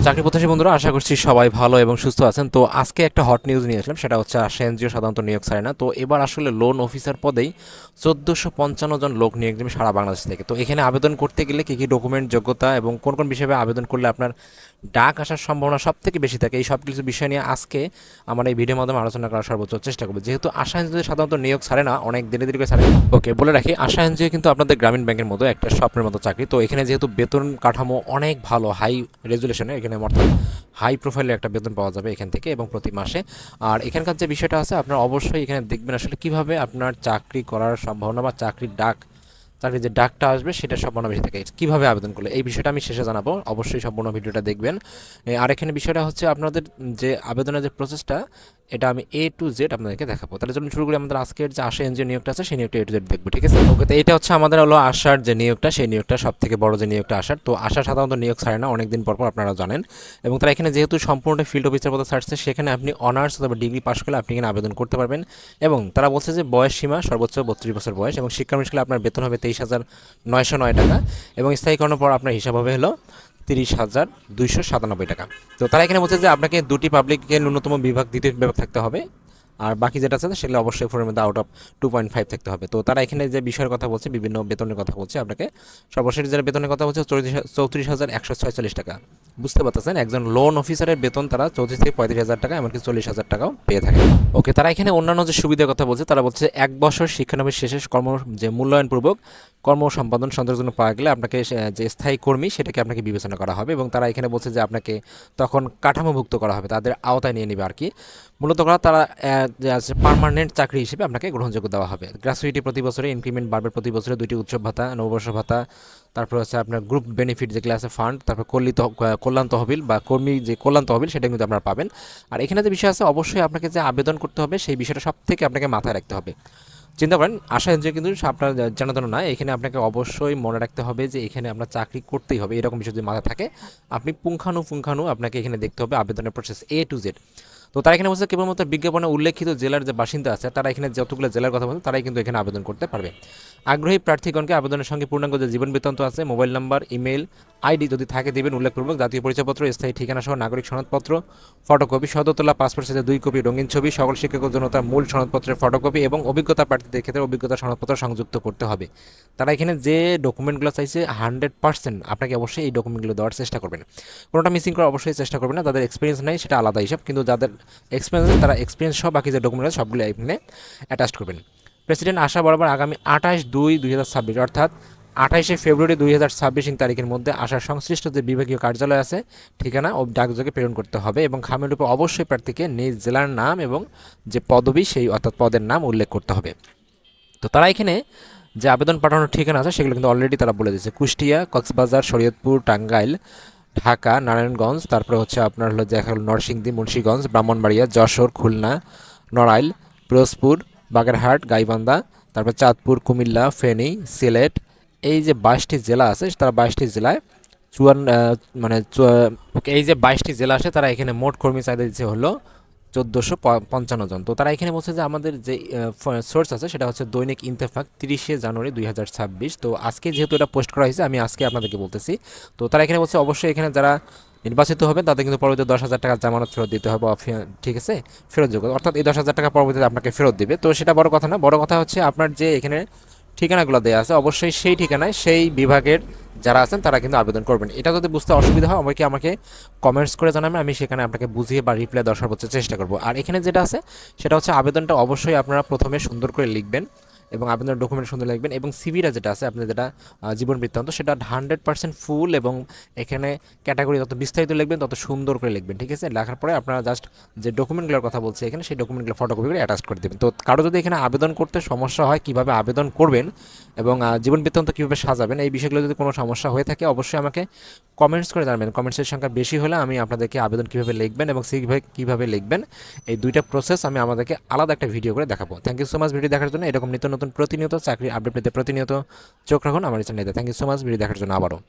চাকরি প্রত্যাশী বন্ধুরা, আশা করছি সবাই ভালো এবং সুস্থ আছেন। তো আজকে একটা হট নিউজ নিয়ে আসলাম, সেটা হচ্ছে আশা এনজিও সাধারণত নিয়োগ ছাড়ে না। তো এবার আসলে লোন অফিসার পদেই 1455 জন লোক নিয়োগ দেবে সারা বাংলাদেশ থেকে। তো এখানে আবেদন করতে গেলে কী কী ডকুমেন্ট, যোগ্যতা এবং কোন কোন বিষয়ে আবেদন করলে আপনার ডাক আসার সম্ভাবনা সব থেকে বেশি থাকে, এই সব কিছু বিষয় নিয়ে আজকে আমার এই ভিডিওর মাধ্যমে আলোচনা করার সর্বোচ্চ চেষ্টা করবো। যেহেতু আশা এনজিও সাধারণত নিয়োগ ছাড়ে না, অনেক দেরি দেরি করে ছাড়ে। ওকে, বলে রাখি, আশা এনজিও কিন্তু আপনাদের গ্রামীণ ব্যাংকের মতো একটা স্বপ্নের মতো চাকরি। তো এখানে যেহেতু বেতন কাঠামো অনেক ভালো, হাই রেজুলেশনে, এখানে অর্থাৎ হাই প্রোফাইলের একটা বেতন পাওয়া যাবে এখান থেকে এবং প্রতি মাসে। আর এখানকার যে বিষয়টা আছে, আপনার অবশ্যই এখানে দেখবেন আসলে কিভাবে আপনার চাকরি করার সম্ভাবনা বা চাকরির যে ডাকটা আসবে সেটার সম্ভাবনা বেশি থাকে। কীভাবে আবেদন করলে, এই বিষয়টা আমি শেষে জানাবো, অবশ্যই সম্পূর্ণ ভিডিওটা দেখবেন। আর এখানে বিষয়টা হচ্ছে আপনাদের যে আবেদনের যে প্রসেসটা, এটা আমি A to Z আপনাদেরকে দেখাবো। তাহলে চলুন শুরু করি। আমাদের আজকের যে আশা এনজিও নিয়োগটা আছে সেই নিয়োগটা A to Z দেখবো, ঠিক আছে? ওকে, তো এটা হচ্ছে আমাদের হলো আশার যে নিয়োগটা, সেই নিয়োগটা সব থেকে বড় যে নিয়োগটা আশার। তো আশা সাধারণত নিয়োগ ছাড়ে না, অনেকদিন পর আপনারা জানেন। এবং তারা এখানে যেহেতু সম্পূর্ণ ফিল্ড অফিসার পদে ছাড়ছে, সেখানে আপনি অনার্স অথবা ডিগ্রি পাস করলে আপনি এখানে আবেদন করতে পারবেন। এবং তারা বলছে যে বয়স সীমা সর্বোচ্চ 32 বছর বয়স, এবং শিক্ষানুষ্ঠানে আপনার বেতন হবে 23,909 টাকা, এবং স্থায়ীকরণের পর আপনার হিসাব হবে হলো 30,297 টাকা। তো তারা এখানে বলছে যে আপনাকে দুটি পাবলিকের ন্যূনতম বিভাগ, দ্বিতীয় বিভাগ থাকতে হবে, আর বাকি যেটা আছে সেগুলো অবশ্যই ফোরের মধ্যে আউট অফ 2.5 থাকতে হবে। তো তারা এখানে যে বিষয়ের কথা বলছে, বিভিন্ন বেতনের কথা বলছে আপনাকে, সর্বশেষ যেটা বেতনের কথা বলছে 34,146 টাকা। বুঝতে পারতেছেন, একজন লোন অফিসারের বেতন তারা 34 থেকে 35,000 টাকা, এমনকি 40,000 টাকাও পেয়ে থাকে। ওকে, তারা এখানে অন্যান্য যে সুবিধার কথা বলছে, তারা বলছে 1 বছর শিক্ষানবিশ শেষে যে মূল্যায়নপূর্বক কর্ম সম্পাদন সন্তোষজনক জন্য পাওয়া গেলে আপনাকে যে স্থায়ী কর্মী সেটাকে আপনাকে বিবেচনা করা হবে। এবং তারা এখানে বলছে যে আপনাকে তখন কাঠামোভুক্ত করা হবে, তাদের আওতায় নিয়ে নেবে আর কি। মূলত তারা পার্মানেন্ট চাকরি হিসেবে আপনাকে গ্রহণযোগ্য দেওয়া হবে। গ্র্যাচুইটি প্রতি বছরে, ইনক্রিমেন্ট বাড়বে প্রতি বছরে, 2টি উৎসব ভাতা, নববর্ষ ভাতা, তারপর হচ্ছে আপনার গ্রুপ বেনিফিট যেগুলো আছে ফান্ড, তারপর কল্যাণ তহবিল বা কর্মী যে কল্যাণ তহবিল, সেটা কিন্তু আপনারা পাবেন। আর এখানে যে বিষয় আছে, অবশ্যই আপনাকে যে আবেদন করতে হবে সেই বিষয়টা সব থেকে আপনাকে মাথায় রাখতে হবে। চিন্তা করেন, আশা এনজিও কিন্তু আপনার জানানো না, এখানে আপনাকে অবশ্যই মনে রাখতে হবে যে এখানে আপনার চাকরি করতেই হবে, এরকম বিষয় যদি মাথায় থাকে, আপনি পুঙ্খানু আপনাকে এখানে দেখতে হবে আবেদনের প্রসেস A to Z। তো তারা এখানে বলছে কেবলমাত্র বিজ্ঞাপনে উল্লেখিত জেলার যে বাসিন্দা আছে, তারা এখানে যতগুলো জেলার কথা বলছে তারাই কিন্তু এখানে আবেদন করতে পারবে। আগ্রহী প্রার্থীগণকে আবেদনের সঙ্গে পূর্ণাঙ্গ যে জীবন বৃত্তান্ত আছে, মোবাইল নাম্বার, ইমেল আইডি যদি থাকে দেবেন উল্লেখপূর্বক, জাতীয় পরিচয়পত্র, স্থায়ী ঠিকানা সহ নাগরিক সনদপত্র, ফটোকপি, সদতলা পাসপোর্ট সাইজের 2 কপি রঙিন ছবি, সকল শিক্ষকের জন্য তার মূল সনদপত্রের ফটোকপি এবং অভিজ্ঞতা প্রার্থীদের ক্ষেত্রে অভিজ্ঞতা সনদপত্র সংযুক্ত করতে হবে। তারা এখানে যে ডকুমেন্টগুলো চাইছে 100% আপনাকে অবশ্যই এই ডকুমেন্টগুলো দেওয়ার চেষ্টা করবেন, কোনোটা মিসিং করার অবশ্যই চেষ্টা করবেন না। তাদের এক্সপিরিয়েন্স নেই সেটা আলাদা হিসাব, কিন্তু যাদের এক্সপিরিয়েন্স, তারা এক্সপিরিয়েন্স সহ বাকি যে ডকুমেন্ট আছে সবগুলো এখানে অ্যাটাচ করবেন। প্রেসিডেন্ট আশা বরাবর আগামী 28/2/2026 অর্থাৎ 28শে ফেব্রুয়ারি 2026 তারিখের মধ্যে আশার সংশ্লিষ্ট যে বিভাগীয় কার্যালয় আছে ঠিকানা ও ডাকযোগে প্রেরণ করতে হবে, এবং খামের উপর অবশ্যই প্রার্থীকে নিজ জেলার নাম এবং যে পদবি সেই অর্থাৎ পদের নাম উল্লেখ করতে হবে। তো তারা এখানে যে আবেদন পাঠানোর ঠিকানা আছে সেগুলো কিন্তু অলরেডি তারা বলে দিয়েছে, কুষ্টিয়া, কক্সবাজার, শরীয়তপুর, টাঙ্গাইল, ঢাকা, নারায়ণগঞ্জ, তারপরে হচ্ছে আপনার হলো দেখা হলো নরসিংদী, মুন্সিগঞ্জ, ব্রাহ্মণবাড়িয়া, যশোর, খুলনা, নড়াইল, পিরোজপুর, বাগেরহাট, গাইবান্ধা, তারপর চাঁদপুর, কুমিল্লা, ফেনী, সিলেট, এই যে 22টি জেলা আছে, তারা 22টি জেলায় এই যে 22টি জেলা আছে, তারা এখানে মোট কর্মী চাহিদা দিচ্ছে হলো 1455 জন। তো তারা এখানে বলছে যে আমাদের যে সোর্স আছে সেটা হচ্ছে দৈনিক ইত্তেফাক 30শে জানুয়ারি 2026। তো আজকে যেহেতু এটা পোস্ট করা হয়েছে, আমি আজকে আপনাদেরকে বলতেছি। তো তারা এখানে বলছে অবশ্যই এখানে যারা নির্বাচিত হবে তাদের কিন্তু পরবর্তী 10,000 টাকা জামানত ফেরত দিতে হবে, ঠিক আছে, ফেরতযোগ্য, অর্থাৎ এই 10,000 টাকা পরবর্তীতে আপনাকে ফেরত দিবে। তো সেটা বড় কথা না, বড় কথা হচ্ছে আপনার যে এখানে ঠিকানাগুলো দেওয়া আছে, অবশ্যই সেই ঠিকানায় সেই বিভাগের যারা আছেন তারা কিন্তু আবেদন করবেন। এটা যদি বুঝতে অসুবিধা হয় আমাকে কমেন্টস করে জানাবেন, আমি সেখানে আপনাকে বুঝিয়ে বা রিপ্লাই দেওয়ার সর্বোচ্চ চেষ্টা করব। আর এখানে যেটা আছে সেটা হচ্ছে আবেদনটা অবশ্যই আপনারা প্রথমে সুন্দর করে লিখবেন এবং আবেদনের ডকুমেন্ট সুন্দর লিখবেন, এবং সিভিটা যেটা আছে আপনার যেটা জীবন বৃত্তান্ত, সেটা 100% ফুল, এবং এখানে ক্যাটাগরি যত বিস্তারিত লিখবেন তত সুন্দর করে লিখবেন, ঠিক আছে? লেখার পরে আপনারা জাস্ট যে ডকুমেন্টগুলোর কথা বলছে এখানে সেই ডকুমেন্টগুলো ফটোকপি করে অ্যাটাচ করে দেবেন। তো কারো যদি এখানে আবেদন করতে সমস্যা হয়, কীভাবে আবেদন করবেন এবং জীবন বৃত্তান্ত কীভাবে সাজাবেন, এই বিষয়গুলো যদি কোনো সমস্যা হয়ে থাকে অবশ্যই আমাকে কমেন্টস করে জানাবেন। কমেন্টসের সংখ্যা বেশি হলে আমি আপনাদেরকে আবেদন কীভাবে লিখবেন এবং কীভাবে লিখবেন এই দুইটা প্রসেস আমি আমাদেরকে আলাদা একটা ভিডিও করে দেখাবো। Thank you so much video দেখার জন্য। এরকম নিত্য নতুন প্রতিনিয়ত চাকরির আপডেট পেতে প্রতিনিয়ত চোখ রাখুন আমার চ্যানেলে। Thank you so much video দেখার জন্য আবারও।